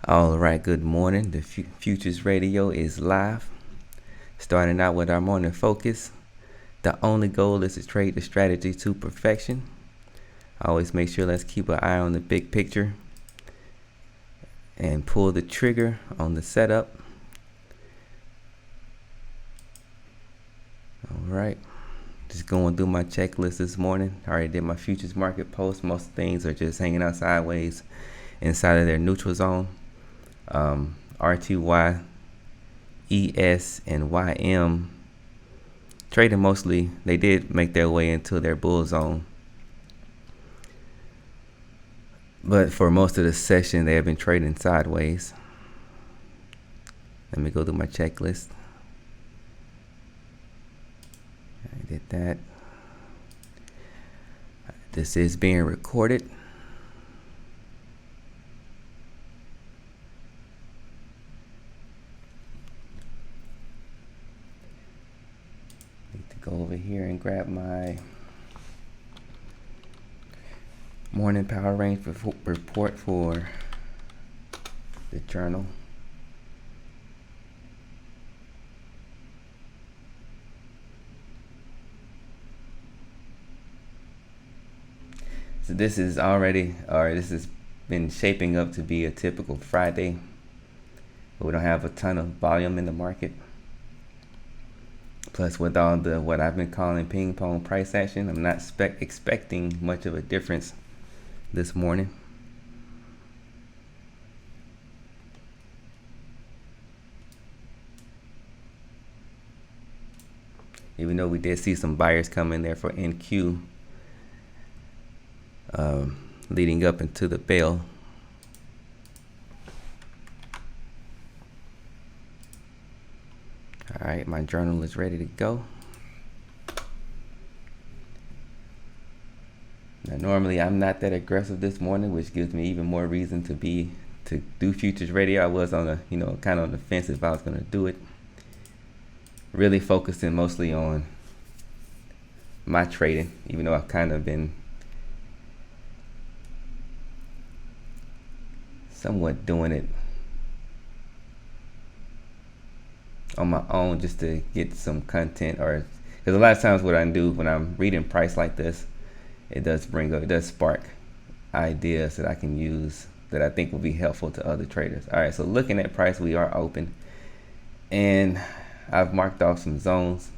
All right, good morning. The Futures Radio is live. Starting out with our morning focus. The only goal is to trade the strategy to perfection. Always make sure let's keep an eye on the big picture and pull the trigger on the setup. All right. Just going through my checklist this morning. I already did my futures market post. Most things are just hanging out sideways inside of their neutral zone. RTY, ES, and YM trading mostly. They did make their way into their bull zone, but for most of the session they have been trading sideways. Let me go through my checklist. I did that. This is being recorded. Go over here and grab my morning power range report for the journal. So this is this has been shaping up to be a typical Friday, but we don't have a ton of volume in the market. Plus, with all the what I've been calling ping pong price action, I'm not expecting much of a difference this morning. Even though we did see some buyers come in there for NQ leading up into the bell. All right, my journal is ready to go. Now, normally I'm not that aggressive this morning, which gives me even more reason to do futures radio. I was on kind of on the fence if I was going to do it. Really focusing mostly on my trading, even though I've kind of been somewhat doing it on my own just to get some content, or because a lot of times what I do when I'm reading price like this, it does spark ideas that I can use that I think will be helpful to other traders. All right, so looking at price, we are open and I've marked off some zones.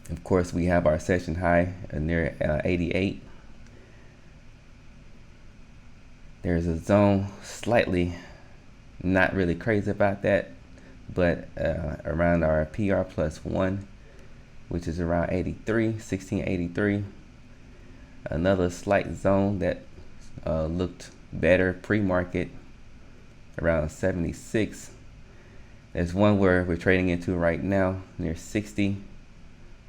Of course, we have our session high near 88. There's a zone slightly not really crazy about that, but around our PR plus 1, which is around 1683. Another slight zone that looked better pre-market around 76. There's one where we're trading into right now near 60.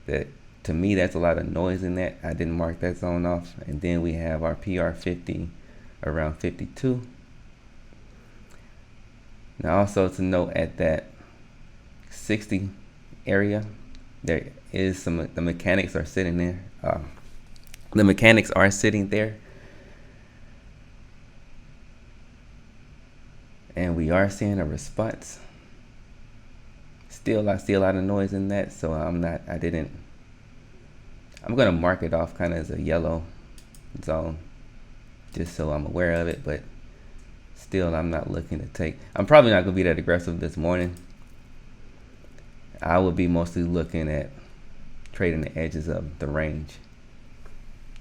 That, to me, that's a lot of noise in that. I didn't mark that zone off. And then we have our PR 50 around 52. Now also to note, at that 60 area, there is the mechanics are sitting there. The mechanics are sitting there, and we are seeing a response. I see a lot of noise in that, so I'm gonna mark it off kind of as a yellow zone, just so I'm aware of it. But still, I'm not looking to take. I'm probably not gonna be that aggressive this morning. I will be mostly looking at trading the edges of the range,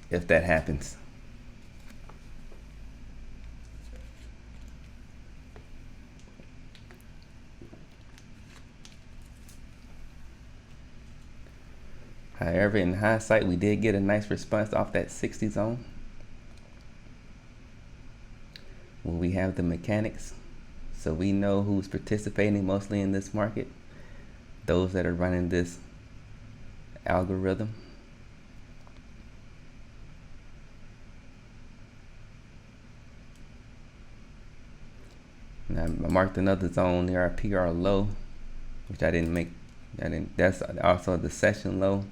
if that happens. However, in hindsight, we did get a nice response off that 60 zone. When we have the mechanics, so we know who's participating mostly in this market, those that are running this algorithm. Now, I marked another zone near our PR low, which I didn't make. That's also the session low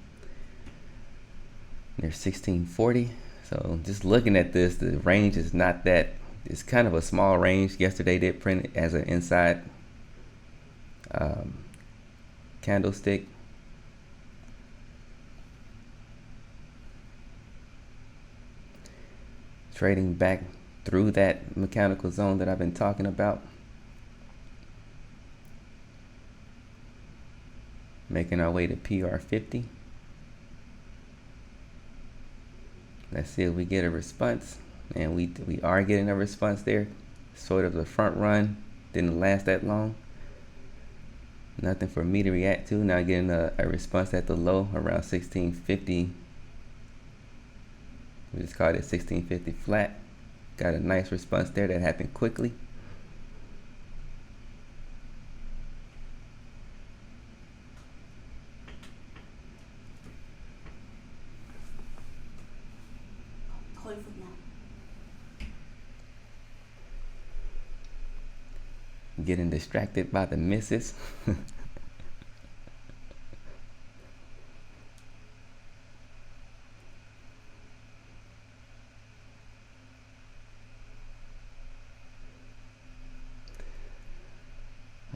near 1640. So just looking at this, the range is not that It's kind of a small range. Yesterday did print it as an inside candlestick. Trading back through that mechanical zone that I've been talking about. Making our way to PR50. Let's see if we get a response. And we are getting a response there. Sort of the front run. Didn't last that long. Nothing for me to react to. Now getting a response at the low around 1650. We just called it 1650 flat. Got a nice response there that happened quickly. Getting distracted by the misses.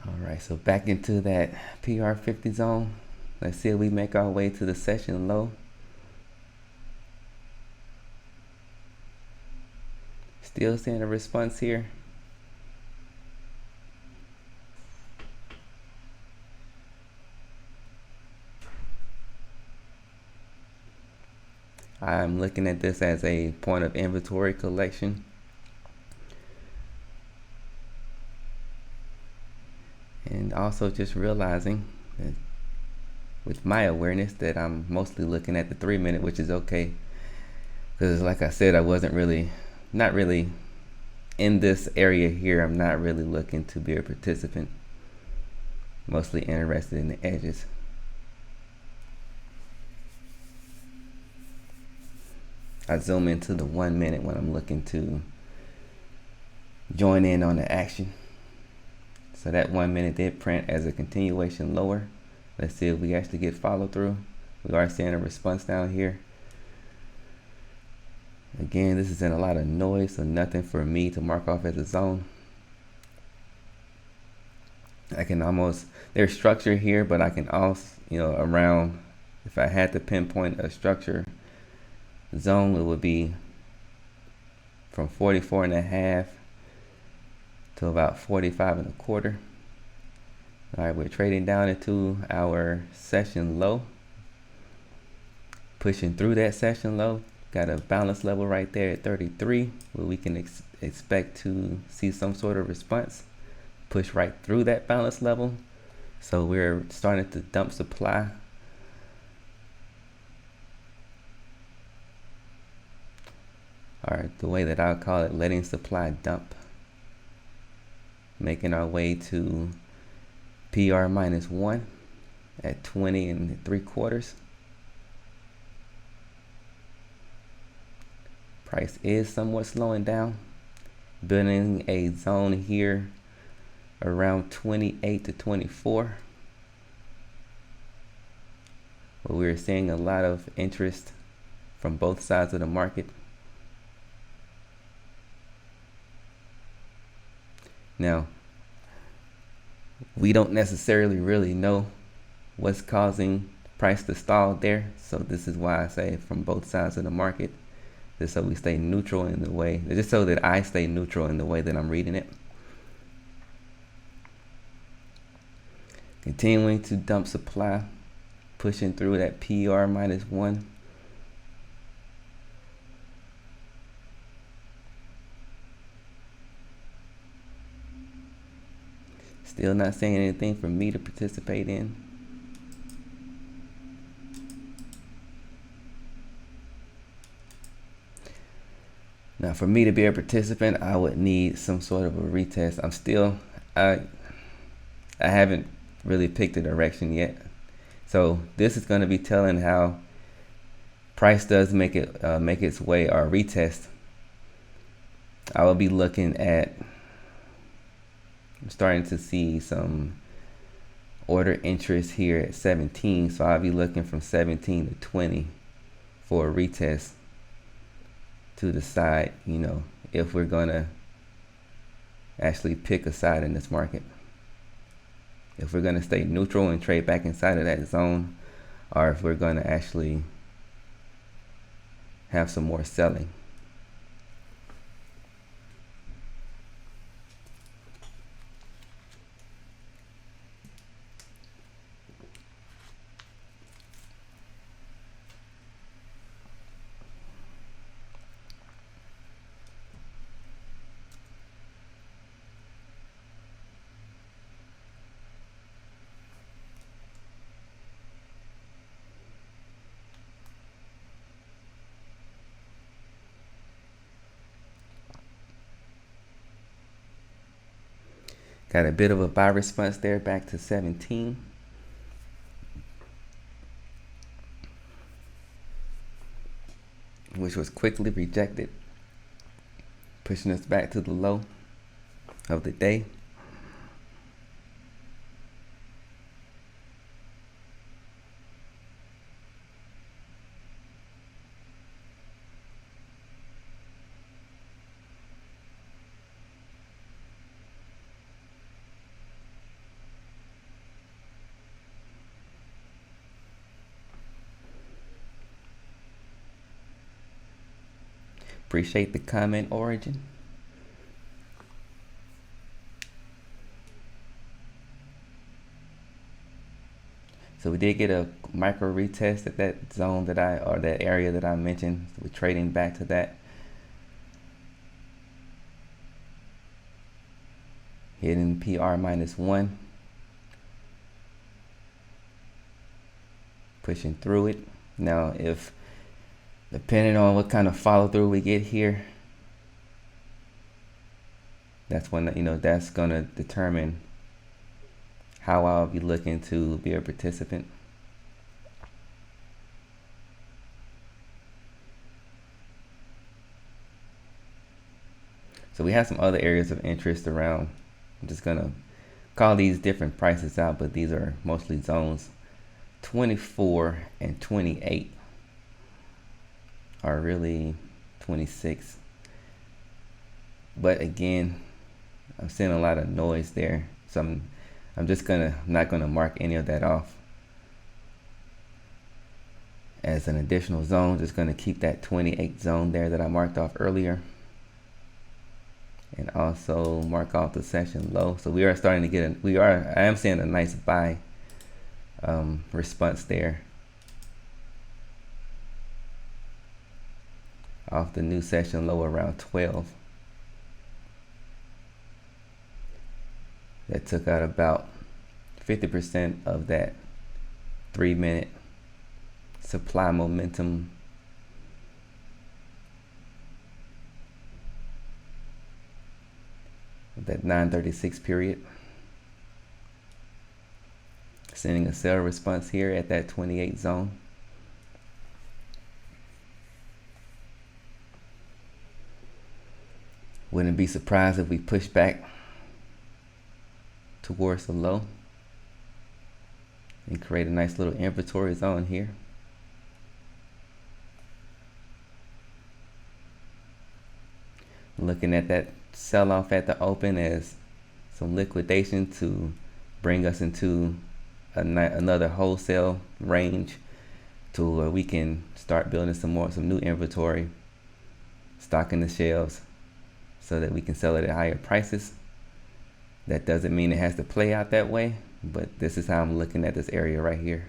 Alright, so back into that PR50 zone. Let's see if we make our way to the session low. Still seeing a response here. I'm looking at this as a point of inventory collection. And also just realizing that with my awareness that I'm mostly looking at the 3-minute, which is okay. Because like I said, I wasn't really, not really in this area here. I'm not really looking to be a participant. Mostly interested in the edges. I zoom into the 1 minute when I'm looking to join in on the action. So that 1 minute did print as a continuation lower. Let's see if we actually get follow through. We are seeing a response down here. Again, this is in a lot of noise, so nothing for me to mark off as a zone. I can almost, there's structure here, but I can also, around, if I had to pinpoint a structure zone, it would be from 44.5 to about 45.25. All right, we're trading down into our session low, pushing through that session low. Got a balance level right there at 33 where we can expect to see some sort of response. Push right through that balance level, so we're starting to dump supply. Or the way that I'll call it, letting supply dump. Making our way to PR -1 at 20.75. Price is somewhat slowing down. Building a zone here around 28 to 24. But we're seeing a lot of interest from both sides of the market. Now, we don't necessarily really know what's causing price to stall there. So this is why I say from both sides of the market, just so we stay neutral in the way, just so that I stay neutral in the way that I'm reading it. Continuing to dump supply, pushing through that PR -1. Still not saying anything for me to participate in. Now, for me to be a participant, I would need some sort of a retest. I haven't really picked a direction yet. So this is going to be telling how price does make its way or retest. I will be looking at, I'm starting to see some order interest here at 17. So I'll be looking from 17 to 20 for a retest to decide, if we're gonna actually pick a side in this market. If we're going to stay neutral and trade back inside of that zone, or if we're going to actually have some more selling. Got a bit of a buy response there back to 17. Which was quickly rejected, pushing us back to the low of the day. Appreciate the comment, Origin. So we did get a micro retest at that zone that that area that I mentioned. So we're trading back to that. Hitting PR -1. Pushing through it. Now if depending on what kind of follow through we get here, that's when, that's going to determine how I'll be looking to be a participant. So we have some other areas of interest around. I'm just going to call these different prices out, but these are mostly zones 24 and 28. Are really 26, but again, I'm seeing a lot of noise there, so I'm just not gonna mark any of that off as an additional zone. Just gonna keep that 28 zone there that I marked off earlier, and also mark off the session low. So we are starting to get I am seeing a nice buy response there off the new session low around 12. That took out about 50% of that 3-minute supply momentum. That 936 period. Sending a sell response here at that 28 zone. Wouldn't be surprised if we push back towards the low and create a nice little inventory zone here. Looking at that sell-off at the open as some liquidation to bring us into another wholesale range to where we can start building some new inventory, stocking the shelves, so that we can sell it at higher prices. That doesn't mean it has to play out that way, but this is how I'm looking at this area right here.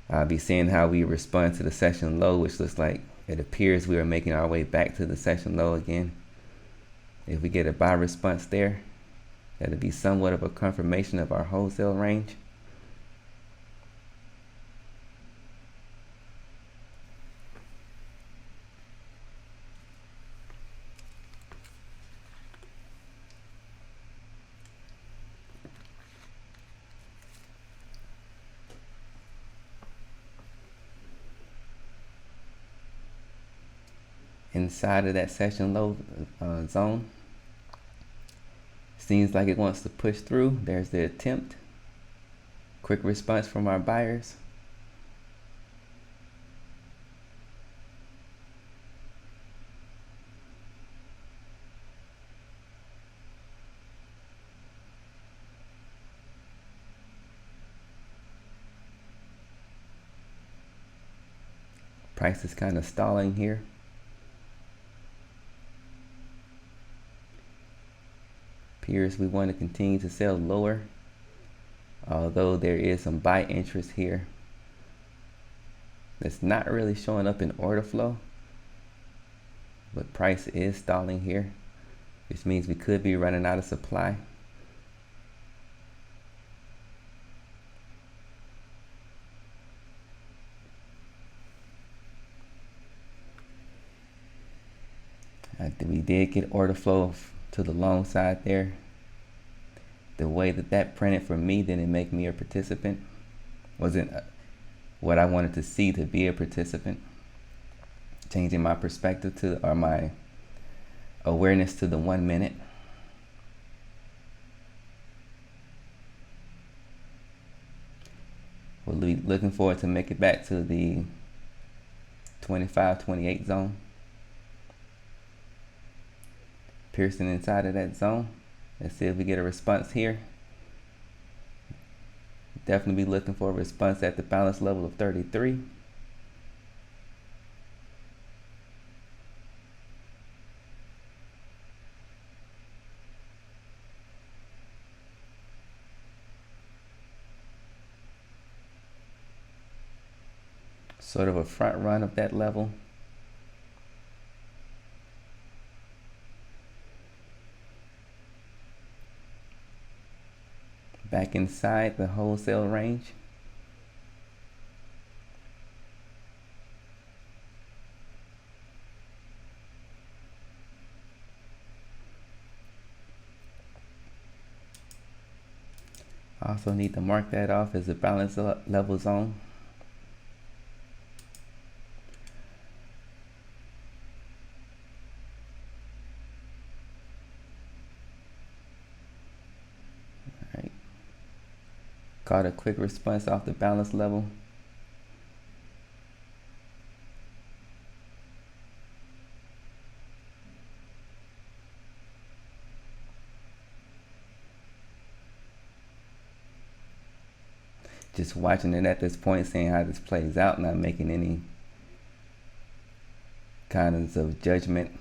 I'll be seeing how we respond to the session low, which looks like it appears we are making our way back to the session low again. If we get a buy response there, that'll be somewhat of a confirmation of our wholesale range. Inside of that session low zone, seems like it wants to push through. There's the attempt. Quick response from our buyers. Price is kind of stalling here. Appears we want to continue to sell lower, although there is some buy interest here that's not really showing up in order flow, but price is stalling here, which means we could be running out of supply. We did get order flow to the long side there. The way that printed for me didn't make me a participant. Wasn't what I wanted to see to be a participant. Changing my perspective to, or my awareness to the 1 minute. We'll be looking forward to make it back to the 25-28 zone. Piercing inside of that zone. Let's see if we get a response here. Definitely be looking for a response at the balance level of 33. Sort of a front run of that level. Back inside the wholesale range. Also need to mark that off as a balance level zone. Caught a quick response off the balance level. Just watching it at this point, seeing how this plays out, not making any kinds of judgment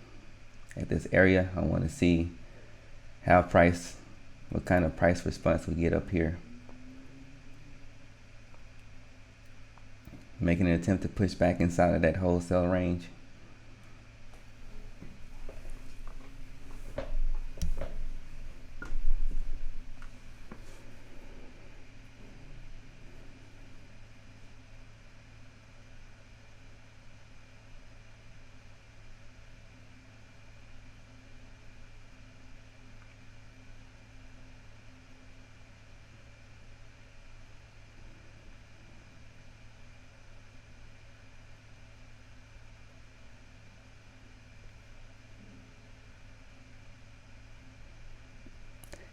at this area. I want to see what kind of price response we get up here. Making an attempt to push back inside of that wholesale range.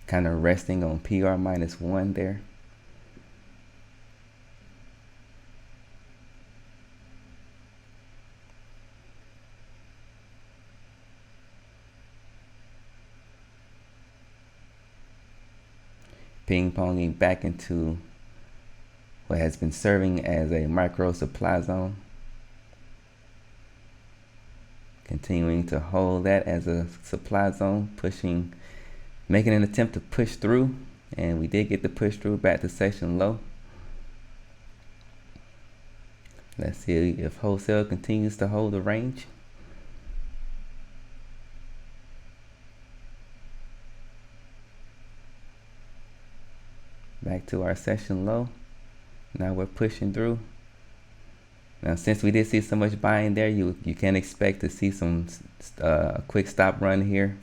Kind of resting on PR -1 there. Ping-ponging back into what has been serving as a micro supply zone. Continuing to hold that as a supply zone, making an attempt to push through, and we did get the push through back to section low. Let's see if wholesale continues to hold the range. Back to our session low. Now we're pushing through. Now, since we did see so much buying there, you can expect to see some quick stop run here.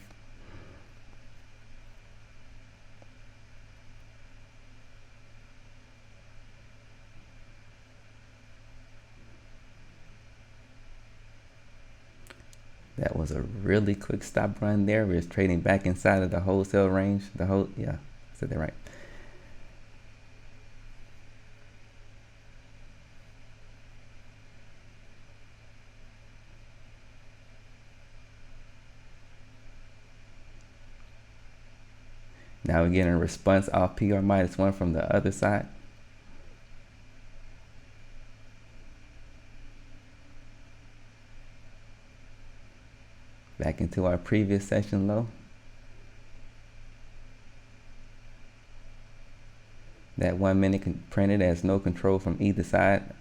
That was a really quick stop run there. We're trading back inside of the wholesale range. Yeah, I said that right. Now we're getting a response off PR -1 from the other side. back into our previous session low. That 1 minute printed as no control from either side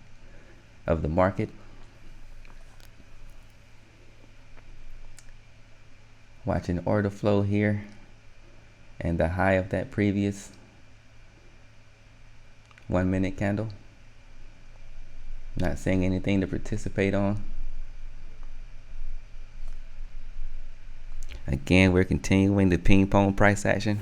of the market. Watching order flow here and the high of that previous 1 minute candle. Not seeing anything to participate on. Again, we're continuing the ping pong price action.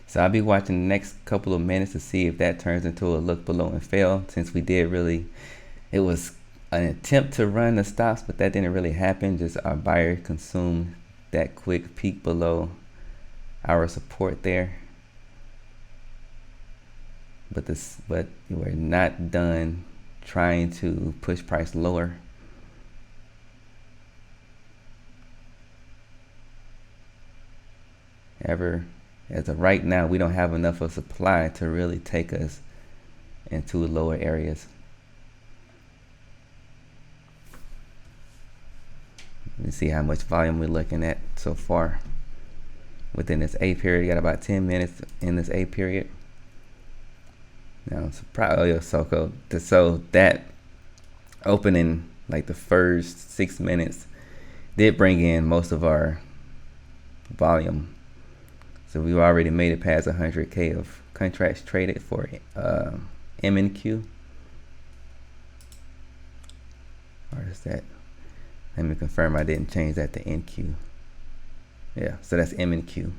So I'll be watching the next couple of minutes to see if that turns into a look below and fail, since we did really, it was an attempt to run the stops, but that didn't really happen. Just our buyer consumed that quick peak below our support there. But we're not done trying to push price lower. As of right now, we don't have enough of supply to really take us into lower areas. Let me see how much volume we're looking at so far within this A period. You got about 10 minutes in this A period. Now, so that opening, like the first 6 minutes, did bring in most of our volume. So we've already made it past 100K of contracts traded for M and Q. Or is that? Let me confirm I didn't change that to NQ. Yeah, so that's M and Q.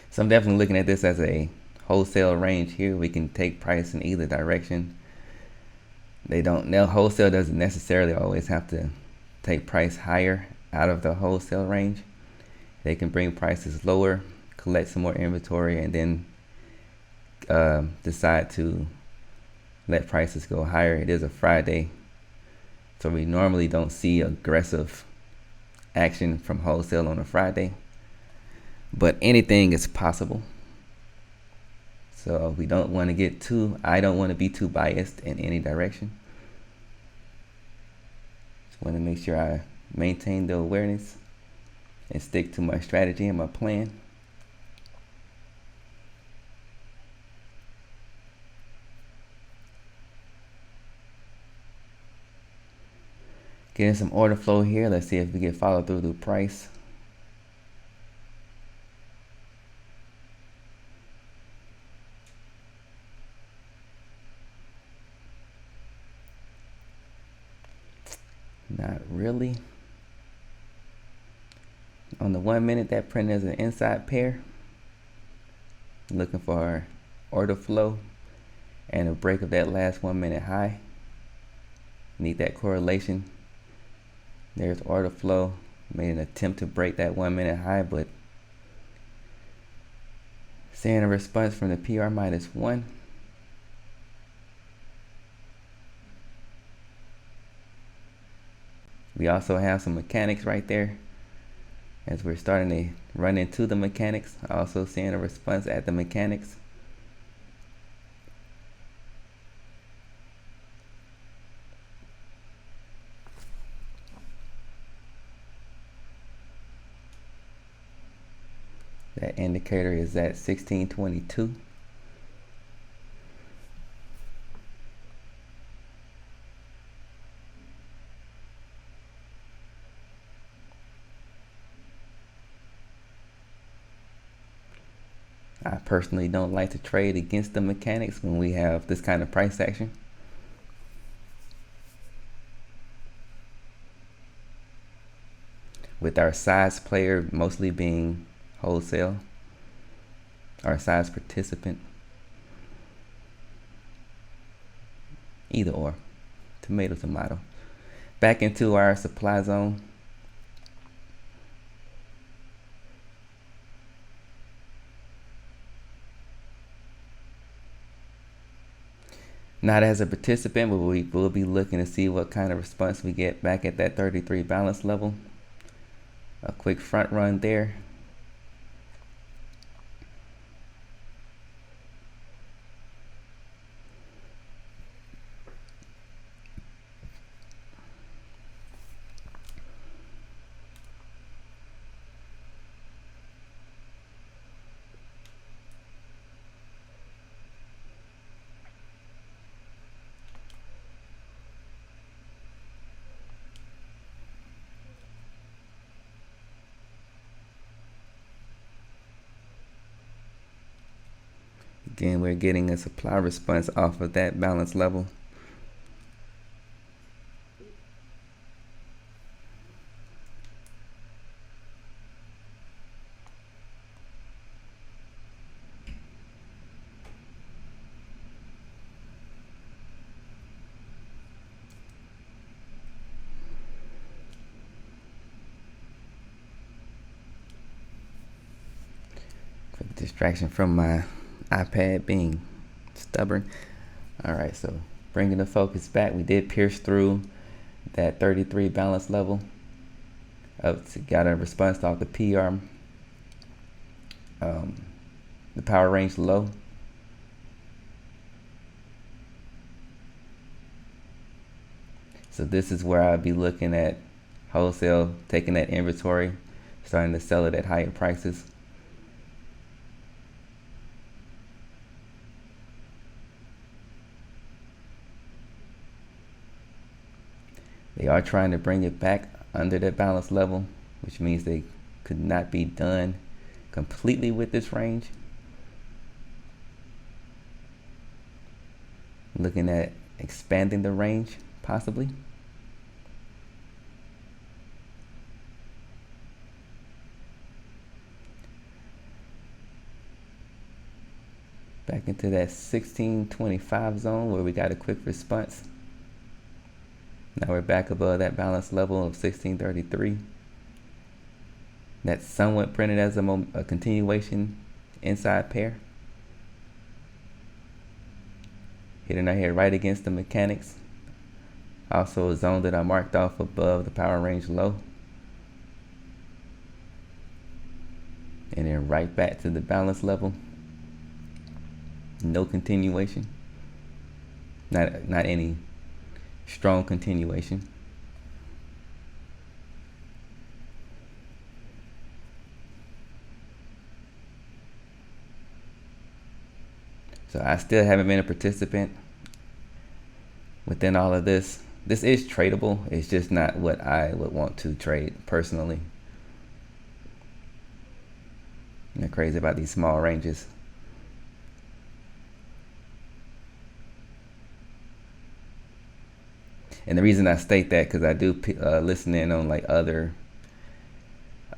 So I'm definitely looking at this as a wholesale range here. We can take price in either direction. Wholesale doesn't necessarily always have to take price higher out of the wholesale range. They can bring prices lower, collect some more inventory, and then decide to let prices go higher. It is a Friday, so we normally don't see aggressive action from wholesale on a Friday. But anything is possible. So we don't want to I don't want to be too biased in any direction. Just want to make sure I maintain the awareness and stick to my strategy and my plan. Getting some order flow here. Let's see if we get followed through the price. Not really. On the 1 minute, that print is an inside pair. Looking for our order flow and a break of that last 1 minute high. Need that correlation. There's order flow. Made an attempt to break that 1 minute high, but seeing a response from the PR -1. We also have some mechanics right there. As we're starting to run into the mechanics, also seeing a response at the mechanics. That indicator is at 1622. I personally don't like to trade against the mechanics when we have this kind of price action. With our size player mostly being wholesale, our size participant, either or, tomato. Back into our supply zone. Not as a participant, but we will be looking to see what kind of response we get back at that 33 balance level. A quick front run there. Again, we're getting a supply response off of that balance level. Quick distraction from my iPad being stubborn. All right, so bringing the focus back, we did pierce through that 33 balance level. Got a response off the PR, the power range low. So this is where I'll be looking at wholesale, taking that inventory, starting to sell it at higher prices. They are trying to bring it back under that balance level, which means they could not be done completely with this range. Looking at expanding the range, possibly. Back into that 1625 zone where we got a quick response. Now we're back above that balance level of 1633. That's somewhat printed as a continuation inside pair. Hitting our head right against the mechanics. Also a zone that I marked off above the power range low. And then right back to the balance level. No continuation. Not any strong continuation. So I still haven't been a participant within all of this. This is tradable. It's just not what I would want to trade personally. I'm not crazy about these small ranges. And the reason I state that, because I do listen in on like other,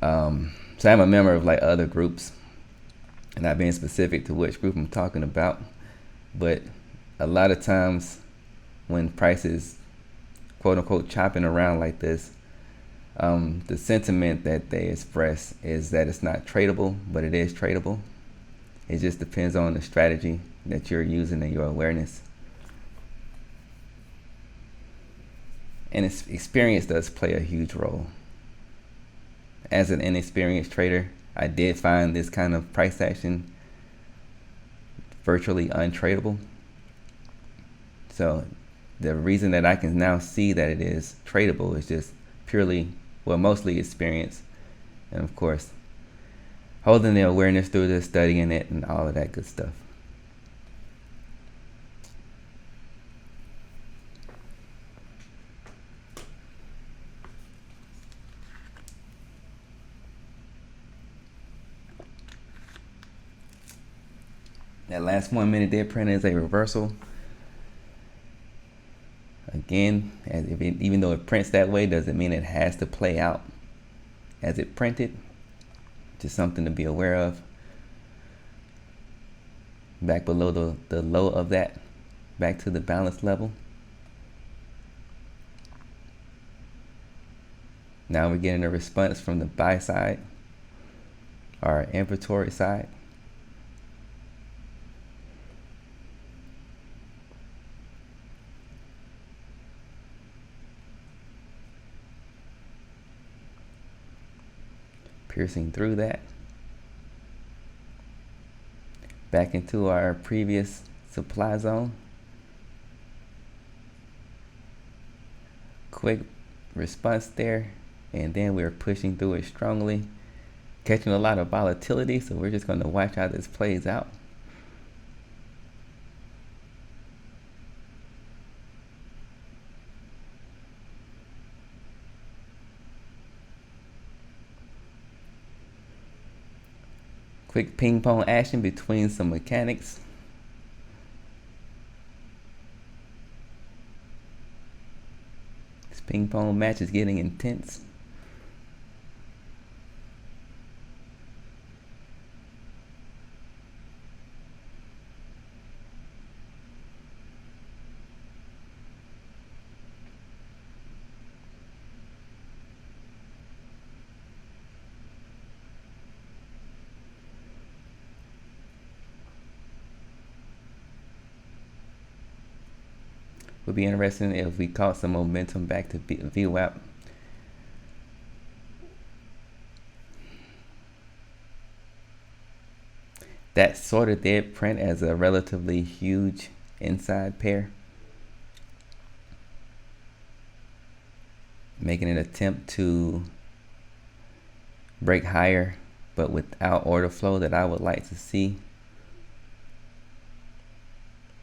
so I'm a member of like other groups, and not being specific to which group I'm talking about, but a lot of times when prices quote unquote chopping around like this, the sentiment that they express is that it's not tradable, but it is tradable. It just depends on the strategy that you're using and your awareness. And experience does play a huge role. As an inexperienced trader, I did find this kind of price action virtually untradeable. So the reason that I can now see that it is tradable is just purely, well, mostly experience. And of course, holding the awareness through this, studying it, and all of that good stuff. That last 1 minute dead print is a reversal. Again, even though it prints that way, doesn't mean it has to play out as it printed. Just something to be aware of. Back below the low of that, back to the balance level. Now we're getting a response from the buy side, our inventory side. Piercing through that. Back into our previous supply zone. Quick response there, and then we're pushing through it strongly, catching a lot of volatility, so we're just going to watch how this plays out. Quick ping pong action between some mechanics. This ping pong match is getting intense. Would be interesting if we caught some momentum back to VWAP. That sort of dead print as a relatively huge inside pair, making an attempt to break higher, but without order flow that I would like to see,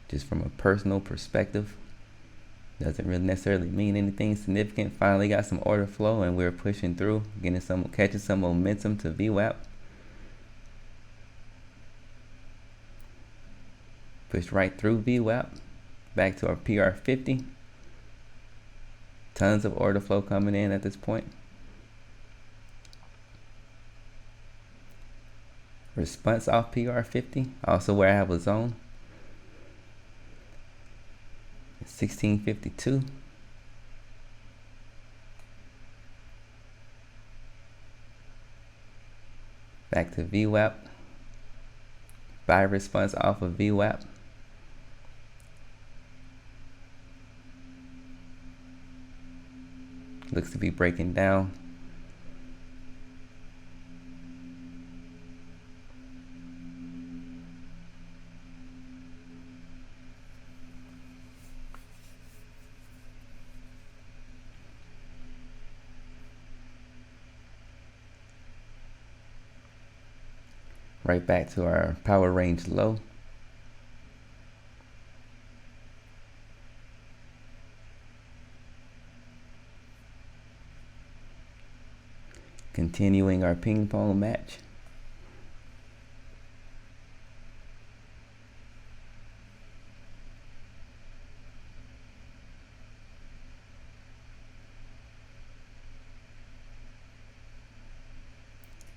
just from a personal perspective. Doesn't really necessarily mean anything significant. Finally got some order flow and we're pushing through, catching some momentum to VWAP. Pushed right through VWAP, back to our PR50. Tons of order flow coming in at this point. Response off PR50, also where I have a zone. 1652. Back to VWAP. Buy response off of VWAP. Looks to be breaking down. Right back to our power range low. Continuing our ping pong match.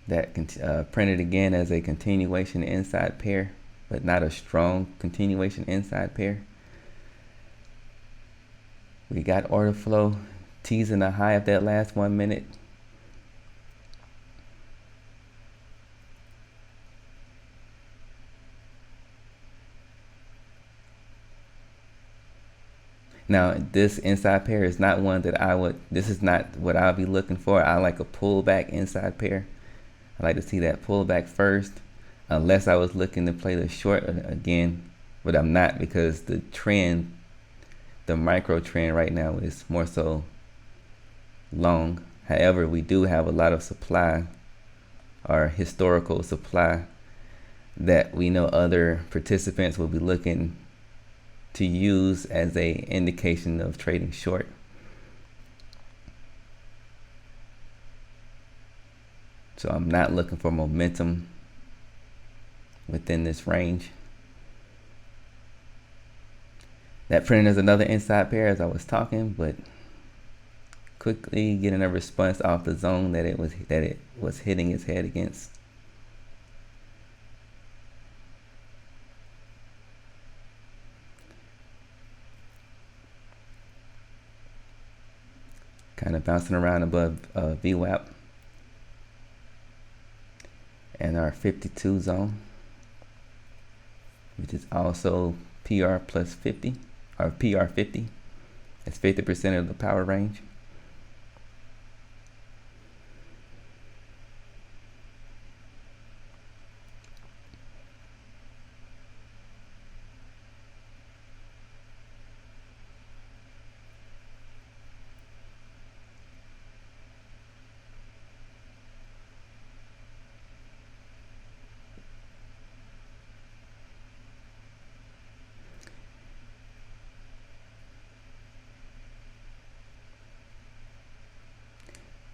That printed again as a continuation inside pair, but not a strong continuation inside pair. We got order flow teasing the high of that last 1 minute. Now, this inside pair is not one that this is not what I'll be looking for. I like a pullback inside pair. I like to see that pullback first, unless I was looking to play the short again, but I'm not, because the trend, the micro trend right now is more so long. However, we do have a lot of supply, or historical supply, that we know other participants will be looking to use as a indication of trading short. So I'm not looking for momentum within this range. That printed as another inside pair as I was talking, but quickly getting a response off the zone that it was hitting its head against. Kind of bouncing around above VWAP and our 52 zone, which is also PR plus 50, or PR 50. That's 50% of the power range.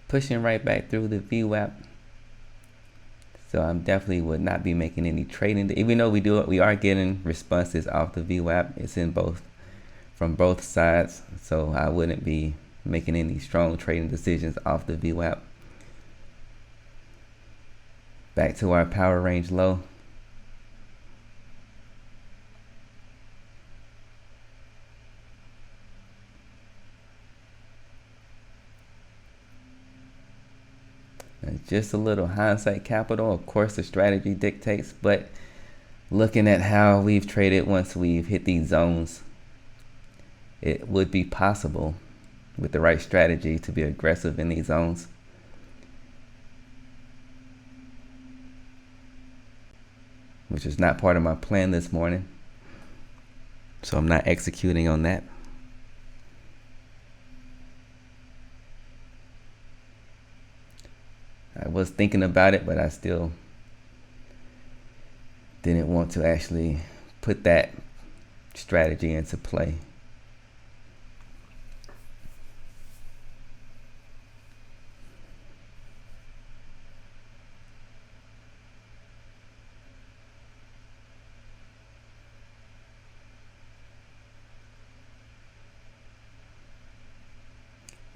Pushing right back through the VWAP. So I definitely would not be making any trading. Even though we are getting responses off the VWAP. It's in from both sides. So I wouldn't be making any strong trading decisions off the VWAP. Back to our power range low. Just a little hindsight capital. Of course, the strategy dictates, but looking at how we've traded once we've hit these zones, it would be possible with the right strategy to be aggressive in these zones. Which is not part of my plan this morning. So I'm not executing on that. I was thinking about it, but I still didn't want to actually put that strategy into play.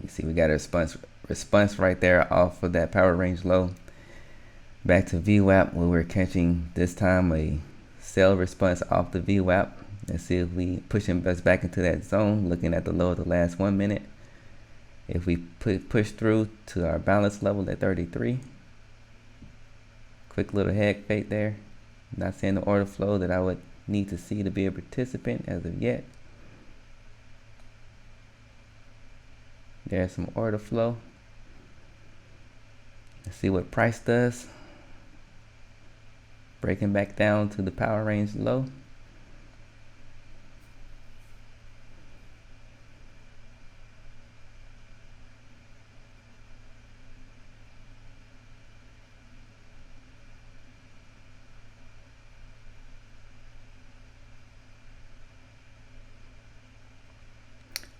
You see, we got a response right there off of that power range low. Back to VWAP, where we're catching this time a sell response off the VWAP. Let's see if we pushing us back into that zone, looking at the low of the last 1 minute. If we push through to our balance level at 33. Quick little head fake there. Not seeing the order flow that I would need to see to be a participant as of yet. There's some order flow. Let's see what price does. Breaking back down to the power range low.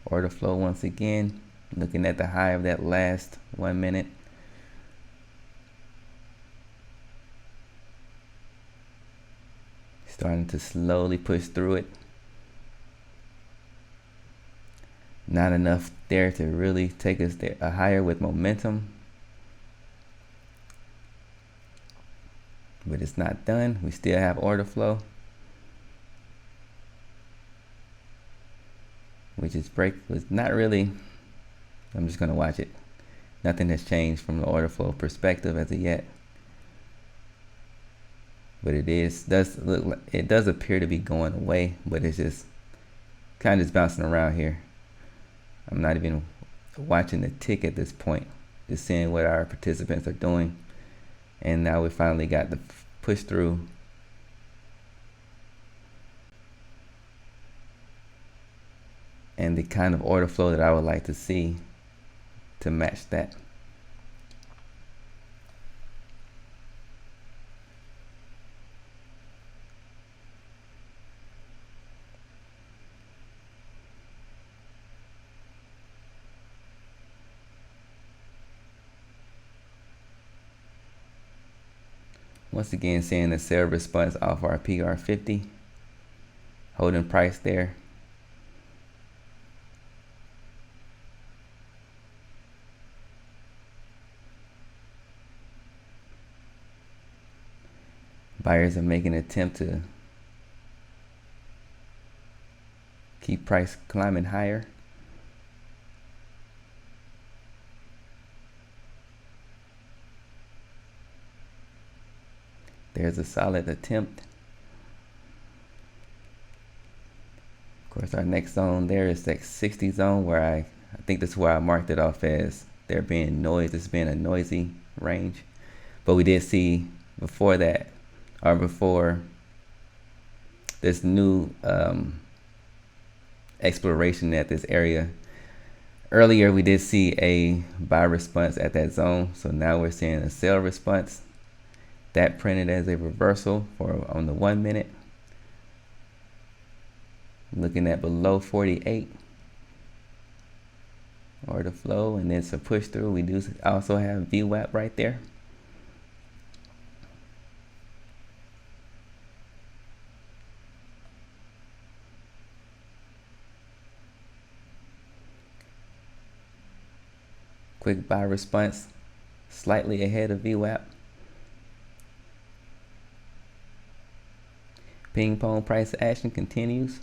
Order flow once again. Looking at the high of that last 1 minute. Starting to slowly push through it. Not enough there to really take us there higher with momentum. But it's not done. We still have order flow. Which is was not really. I'm just gonna watch it. Nothing has changed from the order flow perspective as of yet. But it does look like it does appear to be going away, but it's just kind of just bouncing around here. I'm not even watching the tick at this point, just seeing what our participants are doing. And now we finally got the push through. And the kind of order flow that I would like to see to match that. Once again, seeing the sell response off our PR 50, holding price there. Buyers are making an attempt to keep price climbing higher. There's a solid attempt. Of course, our next zone there is that 60 zone, where I think that's where I marked it off as there being noise. It's been a noisy range. But we did see before that, or before this new exploration at this area, earlier we did see a buy response at that zone. So now we're seeing a sell response. That printed as a reversal on the 1 minute. Looking at below 48 order flow, and then some push through. We do also have VWAP right there. Quick buy response, slightly ahead of VWAP. Ping pong price action continues.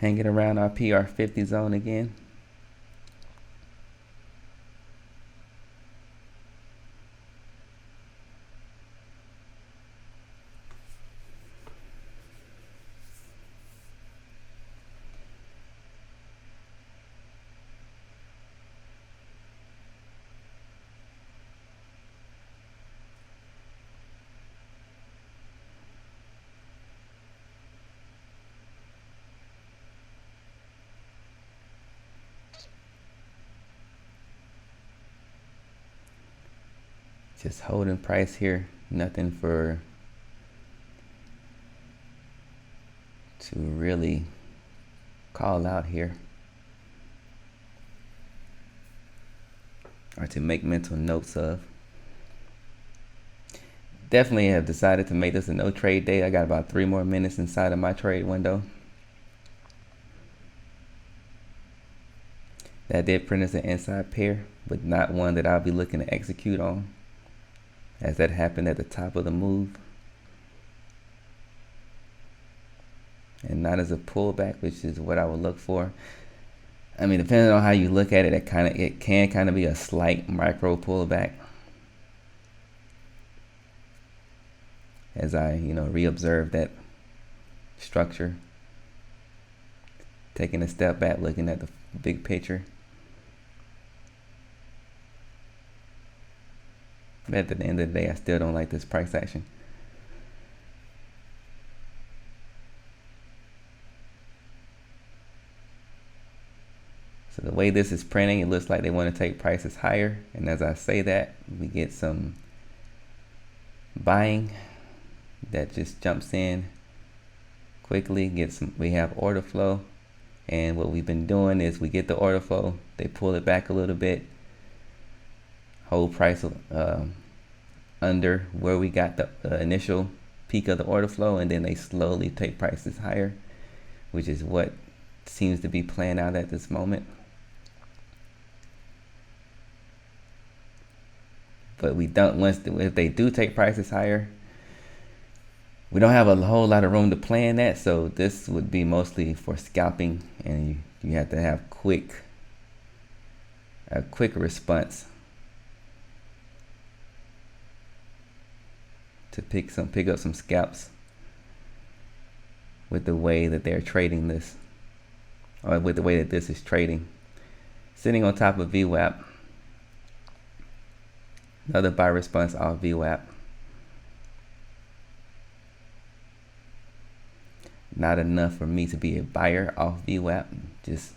Hanging around our PR50 zone again. Just holding price here, nothing to really call out here or to make mental notes of. Definitely have decided to make this a no trade day. I got about 3 more minutes inside of my trade window. That did print as an inside pair, but not one that I'll be looking to execute on, as that happened at the top of the move, and not as a pullback, which is what I would look for. I mean, depending on how you look at it, it can kind of be a slight micro pullback, as I reobserve that structure, taking a step back, looking at the big picture. But at the end of the day, I still don't like this price action. So the way this is printing, it looks like they want to take prices higher. And as I say that, we get some buying that just jumps in quickly. We have order flow. And what we've been doing is we get the order flow, they pull it back a little bit, hold price under where we got the initial peak of the order flow, and then they slowly take prices higher, which is what seems to be playing out at this moment. But if they do take prices higher, we don't have a whole lot of room to play in that, so this would be mostly for scalping, and you have to have a quick response to pick up some scalps with the way that they're trading this, or with the way that this is trading. Sitting on top of VWAP, another buy response off VWAP. Not enough for me to be a buyer off VWAP. Just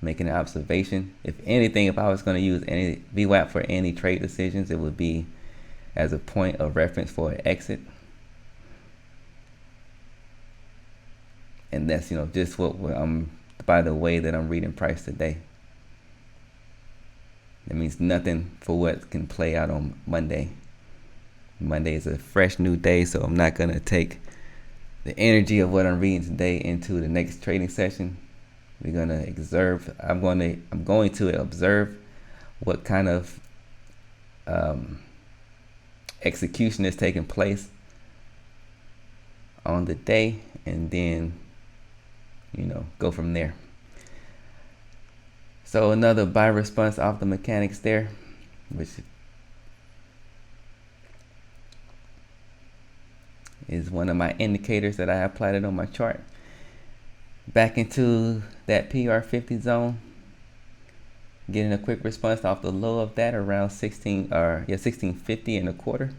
making an observation. If anything, if I was going to use any VWAP for any trade decisions, it would be as a point of reference for an exit. And that's, just what I'm, by the way that I'm reading price today. That means nothing for what can play out on Monday. Monday is a fresh new day, so I'm not going to take the energy of what I'm reading today into the next trading session. We're going to observe. I'm going to observe what kind of execution is taking place on the day, and then go from there. So another buy response off the mechanics there, which is one of my indicators that I have plotted on my chart. Back into that PR50 zone, getting a quick response off the low of that around 1650 and a quarter.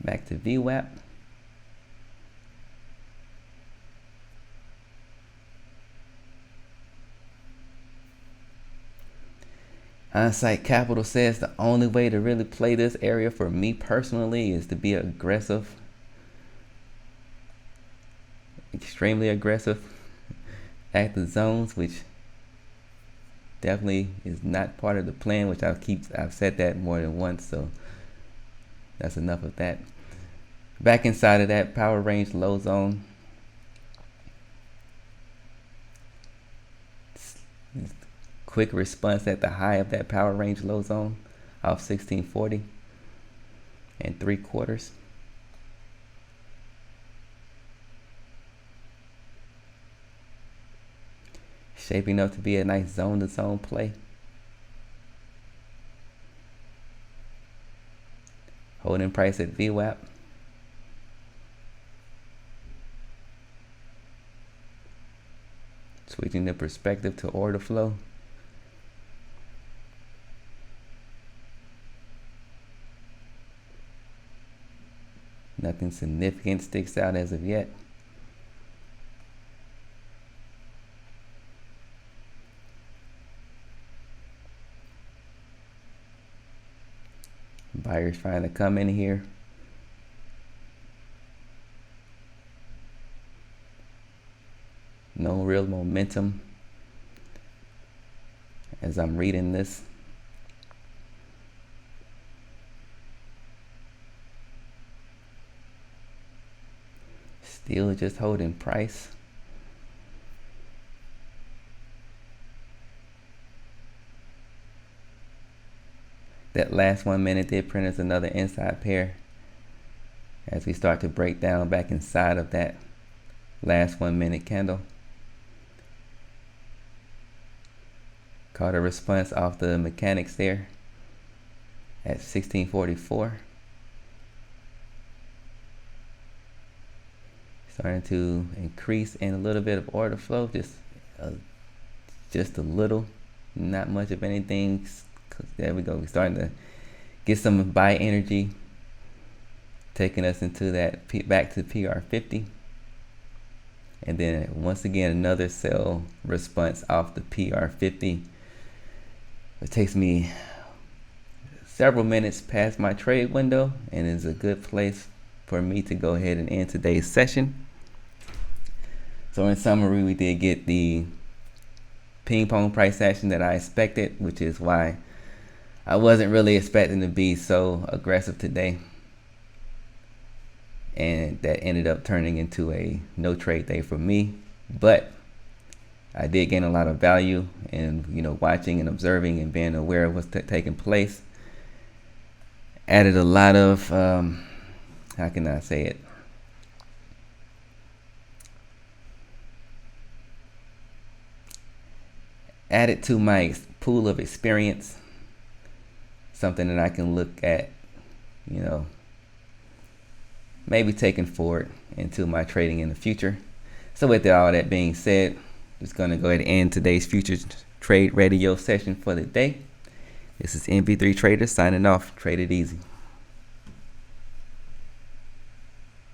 Back to VWAP. Onsite Capital says the only way to really play this area for me personally is to be aggressive, extremely aggressive at the zones, which definitely is not part of the plan, which I've said that more than once, so that's enough of that. Back inside of that power range low zone, quick response at the high of that power range low zone off 1640 and 3/4. Shaping up to be a nice zone to zone play. Holding price at VWAP. Switching the perspective to order flow. Nothing significant sticks out as of yet. Buyers trying to come in here. No real momentum as I'm reading this. Still just holding price. That last 1 minute did print us another inside pair as we start to break down back inside of that last 1 minute candle. Caught a response off the mechanics there at 1644. Starting to increase in a little bit of order flow, just a little, not much of anything. There we go. We're starting to get some buy energy, taking us into that back to PR50, and then once again another sell response off the PR50. It takes me several minutes past my trade window, and is a good place for me to go ahead and end today's session. So in summary, we did get the ping pong price action that I expected, which is why I wasn't really expecting to be so aggressive today. And that ended up turning into a no trade day for me. But I did gain a lot of value in watching and observing and being aware of what's taking place. Added a lot of how can I say it? Added to my pool of experience, something that I can look at, maybe taking forward into my trading in the future. So with all that being said, just going to go ahead and end today's futures trade radio session for the day. This is MP3 Trader signing off. Trade it easy.